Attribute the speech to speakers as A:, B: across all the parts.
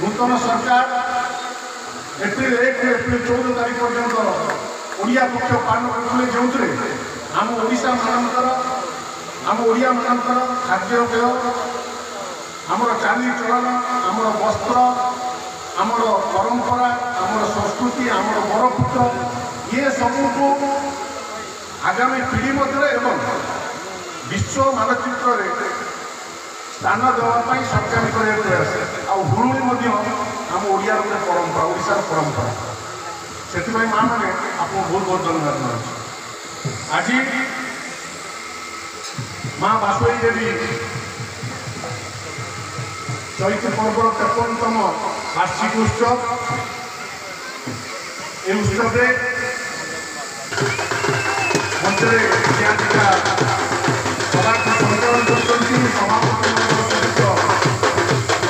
A: नूतन सरकार एप्रिल 1 ରୁ एप्रिल 14 तारीख पर्यंत ओडिया पक्ष पालन करते जो आम ओडिशा मानकर आम ओडिया मानकर खाद्यपेय आमर चालीचलन आमर वस्त्र आमर परंपरा आमर संस्कृति आमर बरपुत्र ये सबको आगामी पीढ़ी मध्य एवं विश्व मानचित्र स्थान देवाई सरकार प्रयास आहुड़ी आम ओडिया परंपरा ओडिशार परंपरा से माँ मैंने आपको बहुत बहुत धन्यवाद मानुଛି। आज माँ बासुई देवी चैत्र पर्व 53तम वार्षिक उत्सव ये उत्सव मंचरे संचालन कर सभापति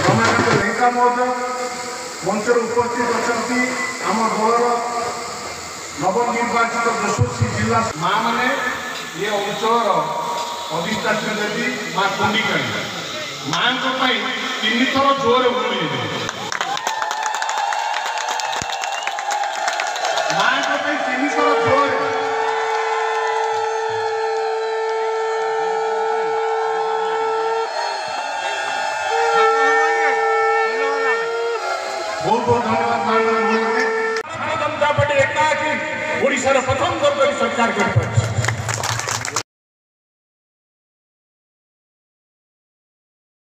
A: रमाकांत लेंका महोदय मंच उपस्थित अच्छा आम दलर नवनिर्वाचित यशस्वी जिला माँ मैंने ये अंचल अधिष्ठात्री देवी माँ कुंडिकाणी माँ को 3 थर जोर उड़ी माँ को 3 थर जोर बहुत बहुत धन्यवाद। जनता पार्टी एकाकी ओडिशार प्रथम दल सरकार कर